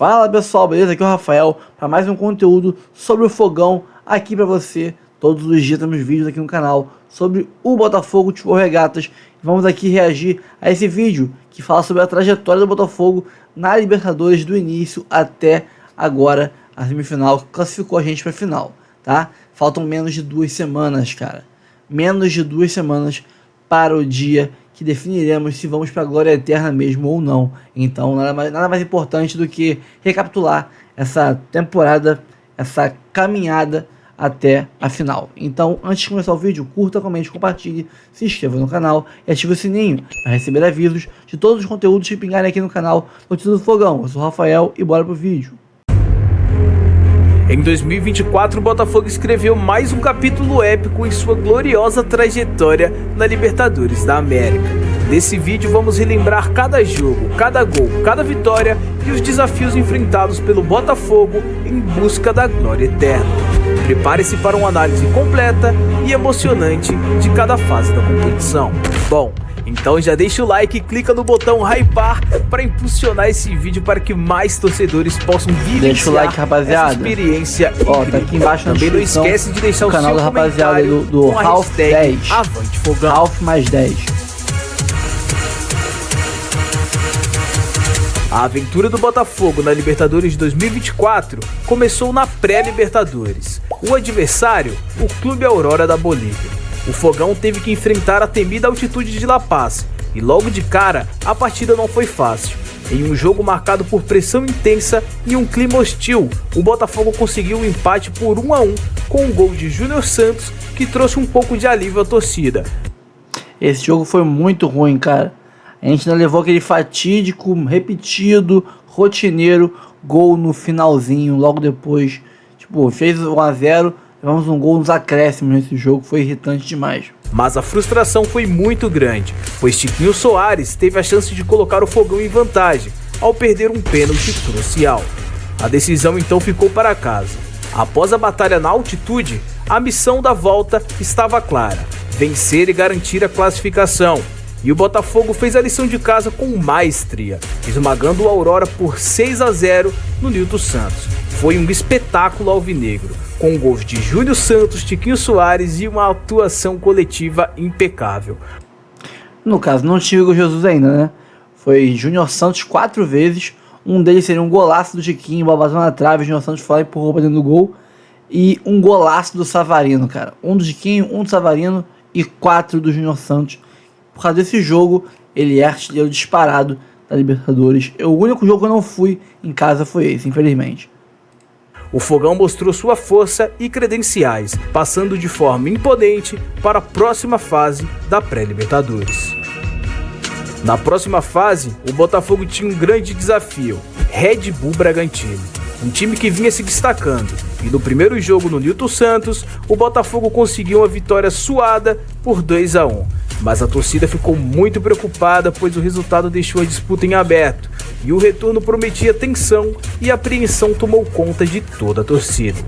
Fala pessoal, beleza? Aqui é o Rafael para mais um conteúdo sobre o Fogão aqui para você. Todos os dias temos vídeos aqui no canal sobre o Botafogo Futebol Regatas. Vamos aqui reagir a esse vídeo que fala sobre a trajetória do Botafogo na Libertadores do início até agora a semifinal, que classificou a gente para a final, tá? Faltam menos de 2 semanas, cara. Menos de 2 semanas para o dia que definiremos se vamos para a glória eterna mesmo ou não. Então nada mais importante do que recapitular essa temporada, essa caminhada até a final. Então, antes de começar o vídeo, curta, comente, compartilhe, se inscreva no canal e ative o sininho para receber avisos de todos os conteúdos que pingarem aqui no canal Notícias do Fogão. Eu sou o Rafael e bora pro vídeo. Em 2024, o Botafogo escreveu mais um capítulo épico em sua gloriosa trajetória na Libertadores da América. Nesse vídeo vamos relembrar cada jogo, cada gol, cada vitória e os desafios enfrentados pelo Botafogo em busca da glória eterna. Prepare-se para uma análise completa e emocionante de cada fase da competição. Bom, então já deixa o like e clica no botão hypar para impulsionar esse vídeo para que mais torcedores possam vivenciar Deixa o like, rapaziada. essa experiência. Ó, tá aqui embaixo na Também não descrição esquece de deixar o o canal seu da rapaziada comentário do com a Ralph hashtag 10. Avante Fogão. Ralph mais 10. A aventura do Botafogo na Libertadores de 2024 começou na pré-Libertadores. O adversário, o Clube Aurora da Bolívia. O Fogão teve que enfrentar a temida altitude de La Paz e logo de cara a partida não foi fácil. Em um jogo marcado por pressão intensa e um clima hostil, o Botafogo conseguiu um empate por 1-1 com um gol de Júnior Santos que trouxe um pouco de alívio à torcida. Esse jogo foi muito ruim, cara. A gente ainda levou aquele fatídico, repetido, rotineiro gol no finalzinho, logo depois. Tipo, fez 1-0, levamos um gol nos acréscimos nesse jogo, foi irritante demais. Mas a frustração foi muito grande, pois Tiquinho Soares teve a chance de colocar o Fogão em vantagem, ao perder um pênalti crucial. A decisão então ficou para casa. Após a batalha na altitude, a missão da volta estava clara: vencer e garantir a classificação. E o Botafogo fez a lição de casa com maestria, esmagando o Aurora por 6-0 no Nilton Santos. Foi um espetáculo alvinegro, com gols de Júnior Santos, Tiquinho Soares e uma atuação coletiva impecável. No caso, não tinha o Igor Jesus ainda, né? Foi Júnior Santos 4 vezes, um deles seria um golaço do Tiquinho, bateu na trave, Júnior Santos foi lá e empurrou pra dentro do gol, e um golaço do Savarino, cara. Um do Tiquinho, um do Savarino e 4 do Júnior Santos. Por causa desse jogo, ele é artilheiro disparado da Libertadores. O único jogo que eu não fui em casa foi esse, infelizmente. O Fogão mostrou sua força e credenciais, passando de forma imponente para a próxima fase da pré-Libertadores. Na próxima fase, o Botafogo tinha um grande desafio: Red Bull Bragantino, um time que vinha se destacando, e no primeiro jogo no Nilton Santos, o Botafogo conseguiu uma vitória suada por 2-1. Mas a torcida ficou muito preocupada, pois o resultado deixou a disputa em aberto, e o retorno prometia tensão e apreensão tomou conta de toda a torcida.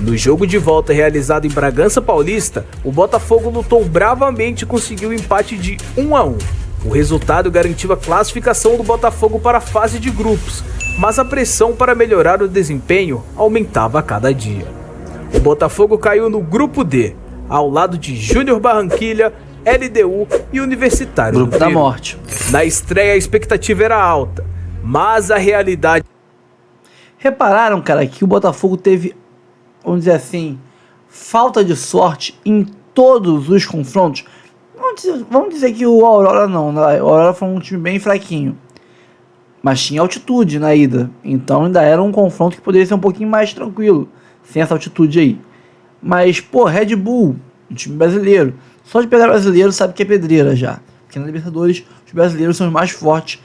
No jogo de volta realizado em Bragança Paulista, o Botafogo lutou bravamente e conseguiu o empate de 1-1. O resultado garantiu a classificação do Botafogo para a fase de grupos, mas a pressão para melhorar o desempenho aumentava a cada dia. O Botafogo caiu no grupo D, ao lado de Júnior Barranquilla, LDU e Universitário Grupo do da Peru. morte. Na estreia a expectativa era alta, mas a realidade... Repararam, cara, que o Botafogo teve, vamos dizer assim, falta de sorte em todos os confrontos? Vamos dizer que o Aurora não, né? O Aurora foi um time bem fraquinho, mas tinha altitude na ida, então ainda era um confronto que poderia ser um pouquinho mais tranquilo, sem essa altitude aí. Mas, pô, Red Bull, um time brasileiro, só de pegar brasileiro sabe que é pedreira já, porque na Libertadores os brasileiros são os mais fortes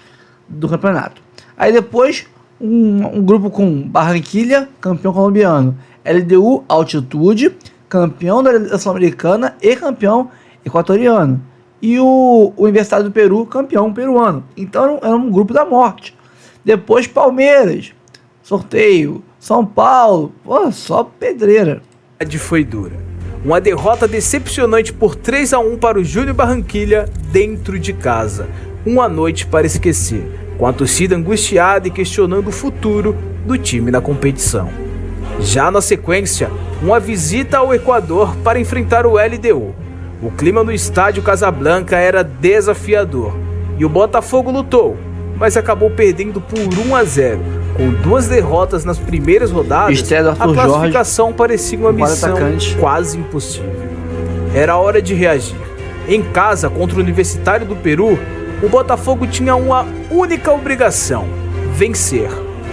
do campeonato. Aí depois um grupo com Barranquilla, campeão colombiano, LDU, altitude, campeão da Sul-Americana e campeão equatoriano, e o Universitário do Peru, campeão peruano. Então era um grupo da morte. Depois Palmeiras, sorteio, São Paulo, pô, só pedreira. Foi dura. Uma derrota decepcionante por 3-1 para o Júnior Barranquilla dentro de casa. Uma noite para esquecer. com a torcida angustiada e questionando o futuro do time na competição. Já na sequência, uma visita ao Equador para enfrentar o LDU. O clima no estádio Casablanca era desafiador e o Botafogo lutou, mas acabou perdendo por 1-0. Com 2 derrotas nas primeiras rodadas, a classificação parecia uma missão quase impossível. Era hora de reagir. Em casa, contra o Universitário do Peru, o Botafogo tinha uma única obrigação: vencer.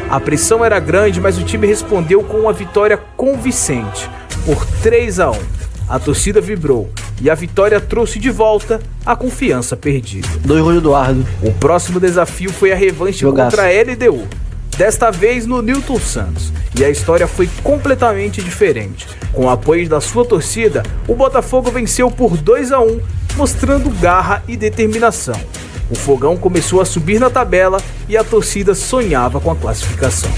A pressão era grande, mas o time respondeu com uma vitória convincente, por 3-1. A torcida vibrou e a vitória trouxe de volta a confiança perdida. 2 gols de Eduardo. O próximo desafio foi a revanche contra a LDU, desta vez no Newton Santos, e a história foi completamente diferente. Com o apoio da sua torcida, o Botafogo venceu por 2-1, mostrando garra e determinação. O Fogão começou a subir na tabela e a torcida sonhava com a classificação.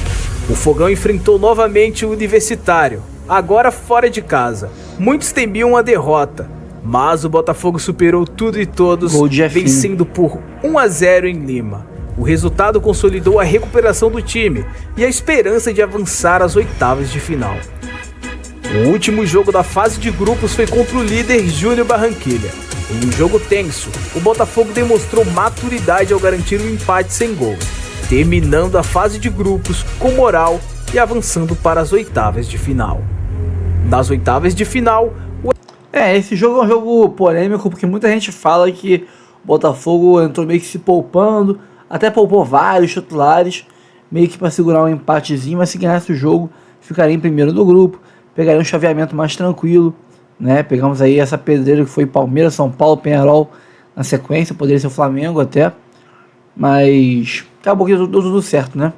O Fogão enfrentou novamente o Universitário, agora fora de casa. Muitos temiam a derrota, mas o Botafogo superou tudo e todos, vencendo por 1-0 em Lima. O resultado consolidou a recuperação do time e a esperança de avançar às oitavas de final. O último jogo da fase de grupos foi contra o líder Júnior Barranquilla. Em um jogo tenso, o Botafogo demonstrou maturidade ao garantir um empate sem gols, terminando a fase de grupos com moral e avançando para as oitavas de final. Nas oitavas de final, esse jogo é um jogo polêmico, porque muita gente fala que o Botafogo entrou meio que se poupando, até poupou vários titulares, meio que para segurar um empatezinho, mas se ganhasse o jogo, ficaria em primeiro do grupo, pegaria um chaveamento mais tranquilo, né? Pegamos aí essa pedreira que foi Palmeiras, São Paulo, Peñarol na sequência, poderia ser o Flamengo até, mas acabou que deu tudo certo, né?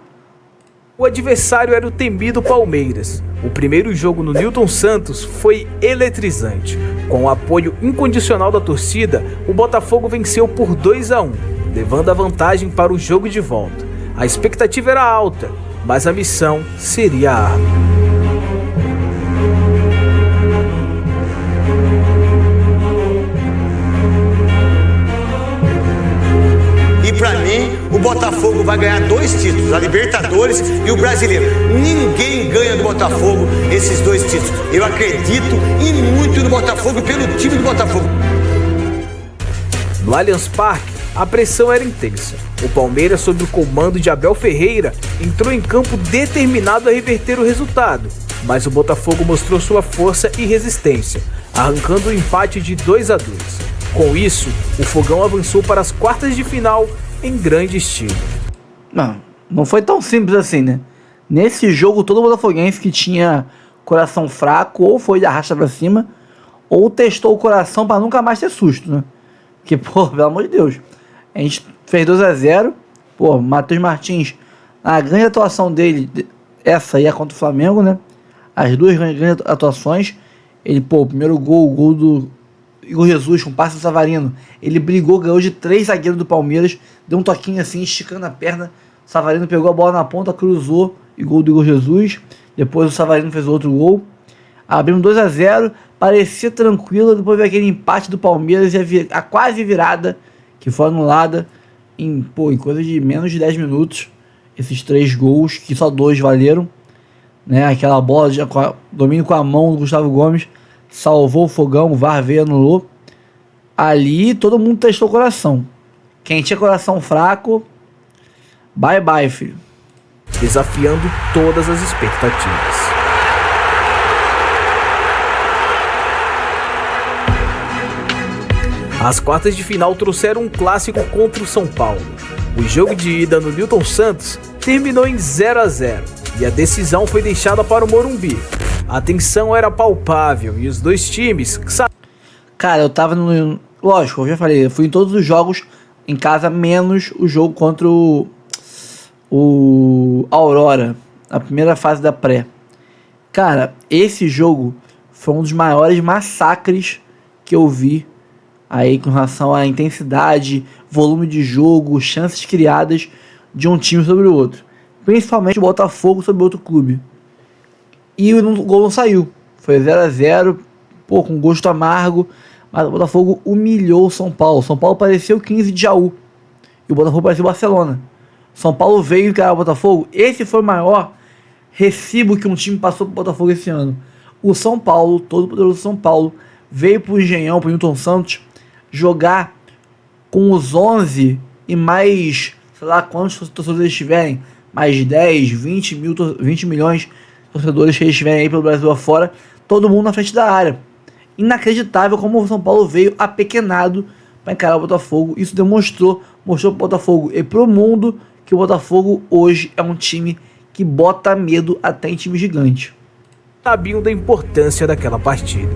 O adversário era o temido Palmeiras. O primeiro jogo no Newton Santos foi eletrizante. Com o apoio incondicional da torcida, o Botafogo venceu por 2-1, levando a vantagem para o jogo de volta. A expectativa era alta, mas a missão seria árdua. Pra mim, o Botafogo vai ganhar 2 títulos, a Libertadores e o Brasileiro. Ninguém ganha do Botafogo esses 2 títulos. Eu acredito e muito no Botafogo e pelo time do Botafogo. No Allianz Parque, a pressão era intensa. O Palmeiras, sob o comando de Abel Ferreira, entrou em campo determinado a reverter o resultado, mas o Botafogo mostrou sua força e resistência, arrancando o empate de 2-2. Com isso, o Fogão avançou para as quartas de final em grande estilo. Não foi tão simples assim, né? Nesse jogo, todo botafoguense que tinha coração fraco ou foi de arrasta pra cima, ou testou o coração pra nunca mais ter susto, né? Porque, pelo amor de Deus, a gente fez 2-0, Matheus Martins, a grande atuação dele, essa aí é contra o Flamengo, né? As duas grandes atuações, ele, o primeiro gol, o gol do Igor Jesus, com passe do Savarino, ele brigou, ganhou de 3 zagueiros do Palmeiras, deu um toquinho assim, esticando a perna, o Savarino pegou a bola na ponta, cruzou, e gol do Igor Jesus. Depois o Savarino fez outro gol, abrimos 2-0, parecia tranquilo, depois veio aquele empate do Palmeiras e a quase virada, que foi anulada em coisa de menos de 10 minutos, esses 3 gols, que só 2 valeram, né? Aquela bola de domínio com a mão do Gustavo Gomes, salvou o Fogão, o VAR veio, anulou. Ali todo mundo testou o coração. Quem tinha coração fraco, bye bye, filho. Desafiando todas as expectativas. As quartas de final trouxeram um clássico contra o São Paulo. O jogo de ida no Newton Santos terminou em 0-0 e a decisão foi deixada para o Morumbi. A tensão era palpável e os dois times... Cara, eu tava no... Lógico, eu já falei, eu fui em todos os jogos em casa, menos o jogo contra o Aurora, a primeira fase da pré. Cara, esse jogo foi um dos maiores massacres que eu vi aí com relação à intensidade, volume de jogo, chances criadas de um time sobre o outro. Principalmente o Botafogo sobre outro clube. E o gol não saiu. Foi 0-0, com gosto amargo, mas o Botafogo humilhou o São Paulo. O São Paulo pareceu o 15 de Jaú e o Botafogo pareceu o Barcelona. São Paulo veio encarar o Botafogo. Esse foi o maior recibo que um time passou pro Botafogo esse ano. O São Paulo, todo poderoso São Paulo, veio pro Engenhão, pro Newton Santos, jogar com os 11 e mais, sei lá quantos torcedores eles tiverem, mais 10, 20 milhões de torcedores que eles tiverem aí pelo Brasil afora, todo mundo na frente da área. Inacreditável como o São Paulo veio apequenado para encarar o Botafogo. Isso mostrou pro Botafogo e pro mundo que o Botafogo hoje é um time que bota medo até em time gigante. Sabiam da importância daquela partida.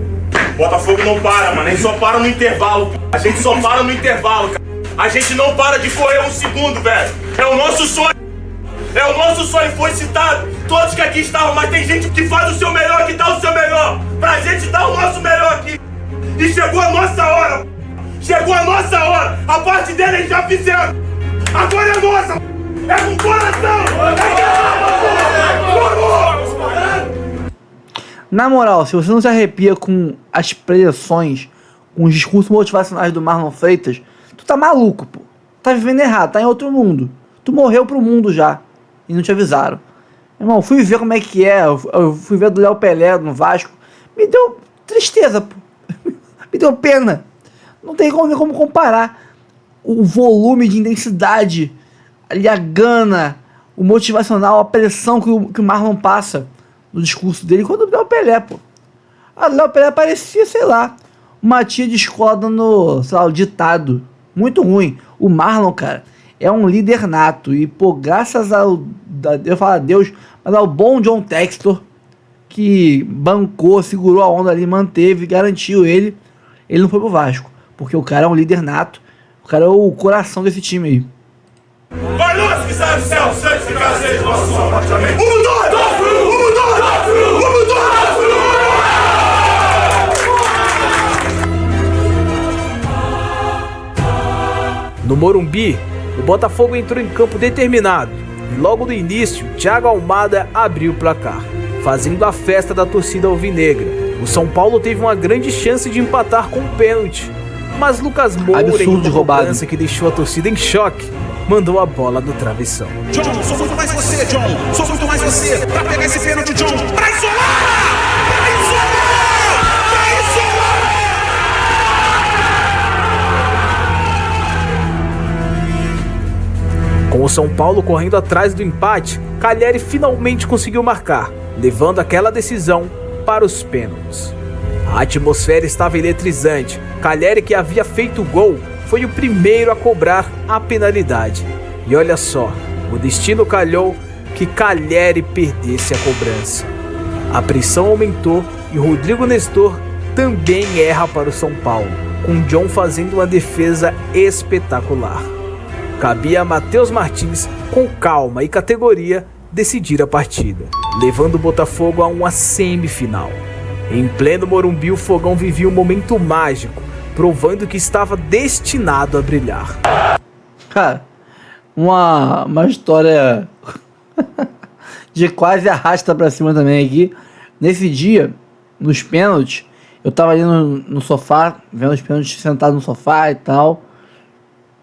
Botafogo não para, mano. A gente só para no intervalo. A gente só para no intervalo, cara. A gente não para de correr um segundo, velho. É o nosso sonho. É o nosso sonho. Foi citado. Todos que aqui estavam, mas tem gente que faz o seu melhor, que dá o seu melhor. Pra gente dar o nosso melhor aqui. E chegou a nossa hora. Chegou a nossa hora. A parte dele eles já fizeram. Agora é nossa. É com coração. Na moral, se você não se arrepia com as pregações, com os discursos motivacionais do Marlon Freitas, tu tá maluco, pô. Tá vivendo errado, tá em outro mundo. Tu morreu pro mundo já. E não te avisaram. Irmão, fui ver como é que é. Eu fui ver do Léo Pelé no Vasco. Me deu tristeza, pô. Me deu pena. Não tem como comparar o volume de intensidade, ali a gana, o motivacional, a pressão que o Marlon passa no discurso dele quando o Léo Pelé, pô. O Léo Pelé parecia, sei lá, uma tia de escola dando, sei lá, o ditado. Muito ruim. O Marlon, cara, é um líder nato. E, pô, graças ao, eu falo a Deus, mas ao bom John Textor, que bancou, segurou a onda ali, manteve, garantiu ele não foi pro Vasco. Porque o cara é um líder nato. O cara é o coração desse time aí. Vai nós que sai do céu, santificado seja o nosso nome. Amém. No Morumbi, o Botafogo entrou em campo determinado e logo no início, Thiago Almada abriu o placar, fazendo a festa da torcida alvinegra. O São Paulo teve uma grande chance de empatar com um pênalti, mas Lucas Moura, em uma cobrança que deixou a torcida em choque, mandou a bola no travessão. John, sou muito mais você, John. Sou muito mais você. Pra pegar esse pênalti, John. Pra isolar! Com o São Paulo correndo atrás do empate, Calleri finalmente conseguiu marcar, levando aquela decisão para os pênaltis. A atmosfera estava eletrizante. Calleri, que havia feito o gol, foi o primeiro a cobrar a penalidade. E olha só, o destino calhou que Calleri perdesse a cobrança. A pressão aumentou e Rodrigo Nestor também erra para o São Paulo, com John fazendo uma defesa espetacular. Cabia a Matheus Martins, com calma e categoria, decidir a partida, levando o Botafogo a uma semifinal. Em pleno Morumbi, o Fogão vivia um momento mágico, provando que estava destinado a brilhar. Cara, uma história de quase arrasta pra cima também aqui. Nesse dia, nos pênaltis, eu tava ali no sofá, vendo os pênaltis sentado no sofá e tal.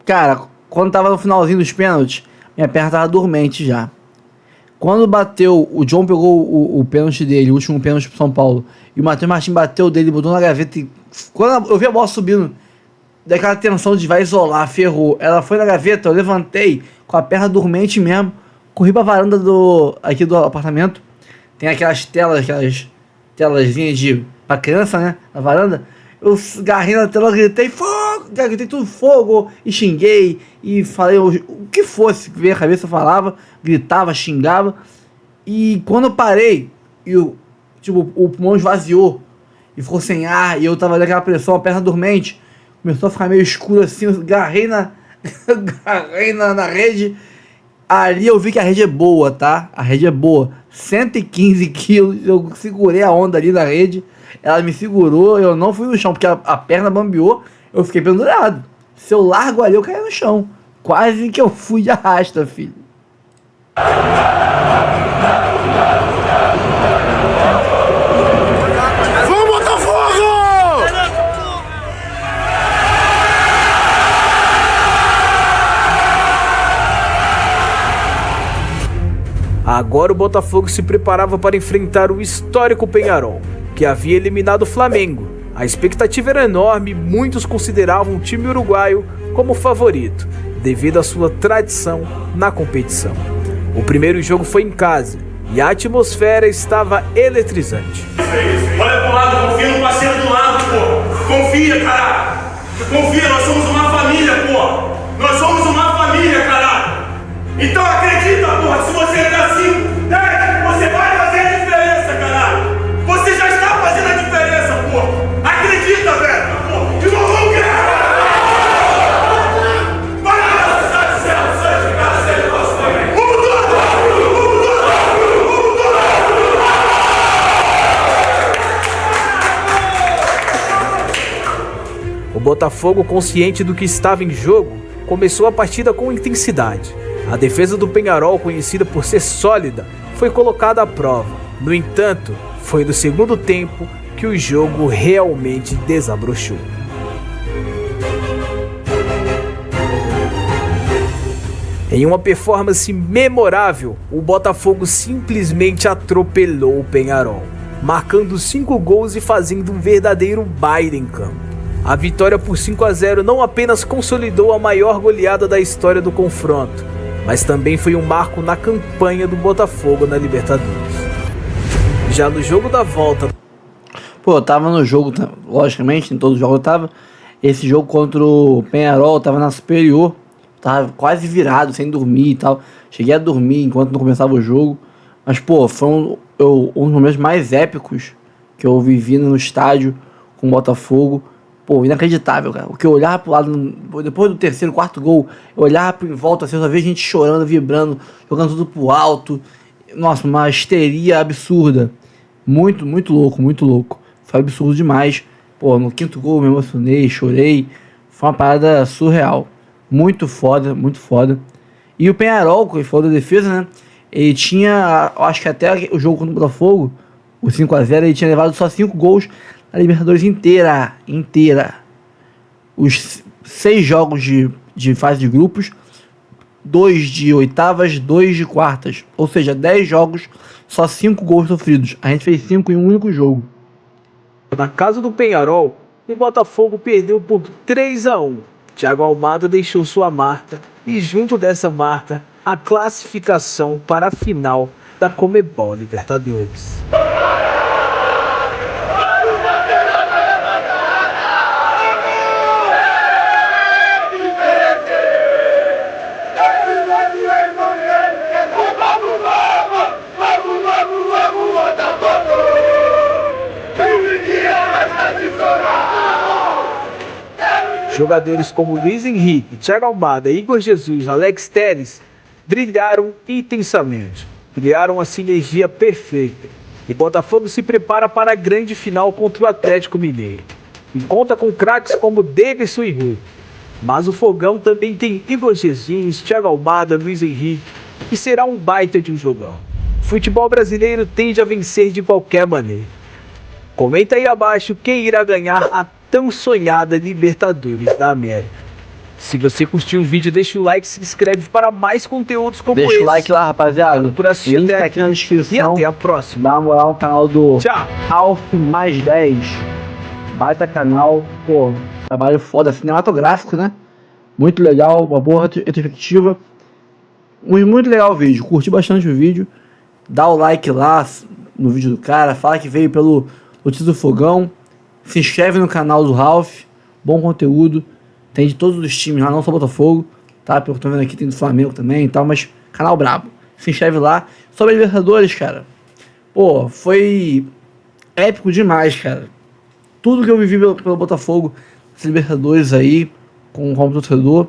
Cara, quando tava no finalzinho dos pênaltis, minha perna tava dormente já. Quando bateu, o John pegou o pênalti dele, o último pênalti pro São Paulo, e o Matheus Martins bateu dele, botou na gaveta e... Quando eu vi a bola subindo, daquela tensão de vai isolar, ferrou, ela foi na gaveta, eu levantei com a perna dormente mesmo, corri pra varanda aqui do apartamento, tem aquelas telazinhas pra criança, né, na varanda, eu agarrei na tela, gritei fogo, gritei tudo fogo, e xinguei, e falei o que fosse, que veio a cabeça, eu falava, gritava, xingava, e quando eu parei, e o pulmão esvaziou, e ficou sem ar, e eu tava ali naquela pressão, a perna dormente, começou a ficar meio escuro assim, eu agarrei na rede, ali eu vi que a rede é boa, tá? A rede é boa, 115 quilos, eu segurei a onda ali na rede, ela me segurou, eu não fui no chão, porque a perna bambeou, eu fiquei pendurado. Se eu largo ali, eu caí no chão. Quase que eu fui de arrasta, filho. Vamos, Botafogo! Agora o Botafogo se preparava para enfrentar o histórico Peñarol, que havia eliminado o Flamengo. A expectativa era enorme e muitos consideravam o time uruguaio como favorito, devido à sua tradição na competição. O primeiro jogo foi em casa e a atmosfera estava eletrizante. Olha pro lado, confia no parceiro do lado, pô. Confia, caralho. Confia, nós somos uma família, pô. Nós somos uma família, caralho. Então acredita, porra, se você der assim, você vai fazer a diferença, caralho. Você já está fazendo a diferença, pô. Acredita, velho. Pô, e nós vamos ganhar. Vai lá, sai do céu, sai de casa, sai de nosso também. Vamos todos, vamos todos. O Botafogo, consciente do que estava em jogo, começou a partida com intensidade. A defesa do Peñarol, conhecida por ser sólida, foi colocada à prova. No entanto, foi no segundo tempo que o jogo realmente desabrochou. Em uma performance memorável, o Botafogo simplesmente atropelou o Peñarol, marcando 5 gols e fazendo um verdadeiro baile em campo. A vitória por 5-0 não apenas consolidou a maior goleada da história do confronto, mas também foi um marco na campanha do Botafogo na Libertadores. Já no jogo da volta... Pô, eu tava no jogo, logicamente, em todos os jogos eu tava. Esse jogo contra o Peñarol, eu tava na superior, tava quase virado, sem dormir e tal. Cheguei a dormir enquanto não começava o jogo. Mas, pô, foi um dos momentos mais épicos que eu vivi no estádio com o Botafogo. Pô, inacreditável, cara. Porque eu olhava pro lado, depois do terceiro, quarto gol, eu olhava em volta, assim, eu só via gente chorando, vibrando, jogando tudo pro alto. Nossa, uma histeria absurda. Muito, muito louco, muito louco. Foi absurdo demais. Pô, no quinto gol eu me emocionei, chorei. Foi uma parada surreal. Muito foda, muito foda. E o Peñarol, que foi da defesa, né? Ele tinha, acho que até o jogo contra o Botafogo, o 5-0, ele tinha levado só 5 gols na Libertadores inteira. Os 6 jogos de fase de grupos, 2 de oitavas, 2 de quartas. Ou seja, 10 jogos, só 5 gols sofridos. A gente fez 5 em um único jogo. Na casa do Peñarol, o Botafogo perdeu por 3-1. Thiago Almada deixou sua marca e junto dessa marca, a classificação para a final da Conmebol Libertadores. Jogadores como Luiz Henrique, Thiago Almada, Igor Jesus, Alex Telles brilharam intensamente, criaram a sinergia perfeita e Botafogo se prepara para a grande final contra o Atlético Mineiro e conta com craques como Davidson e Hulk. Mas o Fogão também tem Igor Jesus, Thiago Almada, Luiz Henrique e será um baita de um jogão. O futebol brasileiro tende a vencer de qualquer maneira. Comenta aí abaixo quem irá ganhar a tão sonhada Libertadores da América. Se você curtiu o vídeo, deixa o like e se inscreve para mais conteúdos como esse. Deixa o like lá, rapaziada. Por assistir Link tá aqui na descrição. E até a próxima. Dá uma moral no canal do Tchau. Alf mais 10. Baita canal, pô, trabalho foda, cinematográfico, né? Muito legal, uma boa retrospectiva. Muito legal o vídeo, curti bastante o vídeo. Dá o like lá no vídeo do cara, fala que veio pelo Notícias do Fogão. Se inscreve no canal do Ralph, bom conteúdo, tem de todos os times lá, não só Botafogo, tá? Pelo que eu tô vendo aqui tem do Flamengo também e tal, mas canal brabo. Se inscreve lá. Sobre a Libertadores, cara, pô, foi épico demais, cara. Tudo que eu vivi pelo Botafogo, essa Libertadores aí, como torcedor,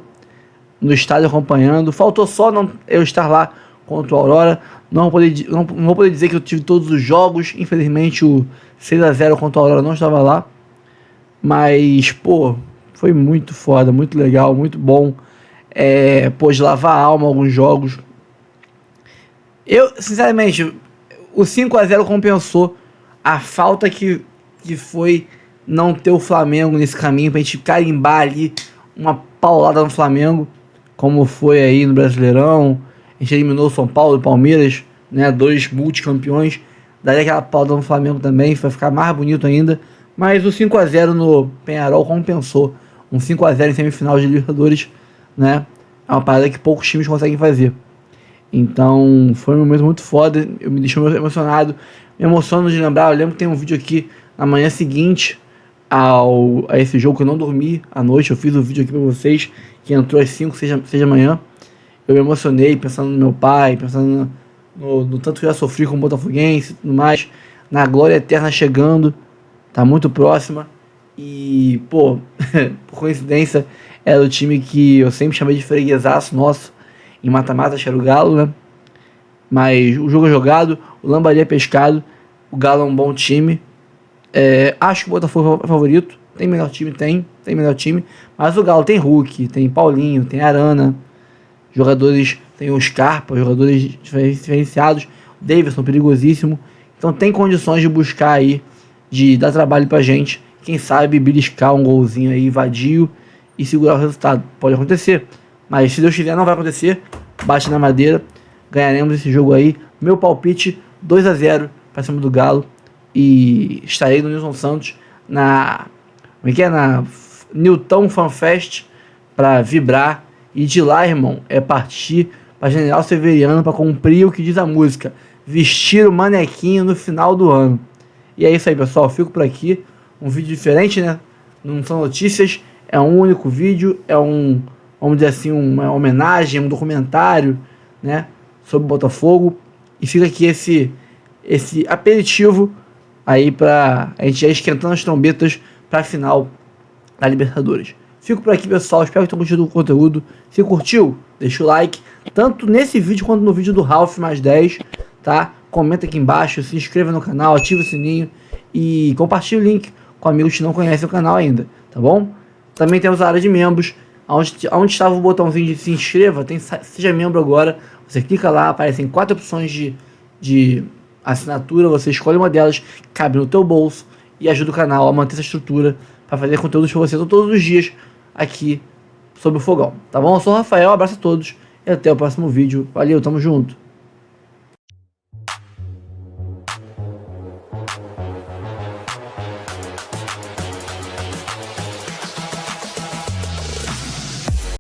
no estádio acompanhando. Faltou só eu estar lá contra o Aurora. Não vou poder dizer que eu tive todos os jogos. Infelizmente o 6-0 contra o Aurora não estava lá. Mas, pô, foi muito foda, muito legal, muito bom. De lavar a alma alguns jogos. Eu, sinceramente, o 5-0 compensou a falta que foi não ter o Flamengo nesse caminho, pra gente carimbar ali uma paulada no Flamengo, como foi aí no Brasileirão. A gente eliminou o São Paulo, o Palmeiras, né? 2 multicampeões. Daria aquela pauta no Flamengo também, vai ficar mais bonito ainda. Mas o 5-0 no Peñarol compensou. Um 5-0 em semifinal de Libertadores, né? É uma parada que poucos times conseguem fazer. Então, foi um momento muito foda. Eu me deixei emocionado. Me emociono de lembrar. Eu lembro que tem um vídeo aqui na manhã seguinte a esse jogo que eu não dormi à noite. Eu fiz o vídeo aqui pra vocês, que entrou às 5, 6 da manhã. Eu me emocionei pensando no meu pai, pensando no tanto que eu já sofri como botafoguense e tudo mais. Na glória eterna chegando. Tá muito próxima. E, pô, por coincidência, era o time que eu sempre chamei de freguesaço nosso. Em mata-mata, acho que era o Galo, né? Mas o jogo é jogado, o Lambari é pescado, o Galo é um bom time. Acho que o Botafogo é o favorito. Tem melhor time? Tem melhor time. Mas o Galo tem Hulk, tem Paulinho, tem Arana. Jogadores, tem o Scarpa, jogadores diferenciados. O Davidson, perigosíssimo. Então tem condições de buscar aí, de dar trabalho pra gente. Quem sabe beliscar um golzinho aí vadio e segurar o resultado. Pode acontecer. Mas se Deus quiser, não vai acontecer. Bate na madeira. Ganharemos esse jogo aí. Meu palpite, 2-0 para cima do Galo. E estarei no Nilson Santos na Newton Fan Fest para vibrar. E de lá, irmão, é partir para General Severiano para cumprir o que diz a música. Vestir o manequinho no final do ano. E é isso aí, pessoal. Fico por aqui. Um vídeo diferente, né? Não são notícias. É um único vídeo. É vamos dizer assim, uma homenagem, um documentário, né, sobre o Botafogo. E fica aqui esse aperitivo aí pra a gente já esquentando as trombetas pra final da Libertadores. Fico por aqui, pessoal. Espero que tenham curtido o conteúdo. Se curtiu, deixa o like, tanto nesse vídeo quanto no vídeo do Ralph mais 10, tá? Comenta aqui embaixo, se inscreva no canal, ativa o sininho e compartilhe o link com amigos que não conhecem o canal ainda, tá bom? Também temos a área de membros. Onde estava o botãozinho de se inscreva, seja membro agora. Você clica lá, aparecem 4 opções de assinatura. Você escolhe uma delas, cabe no teu bolso e ajuda o canal a manter essa estrutura para fazer conteúdos para você todos os dias aqui sobre o Fogão. Tá bom? Eu sou o Rafael, abraço a todos e até o próximo vídeo. Valeu, tamo junto.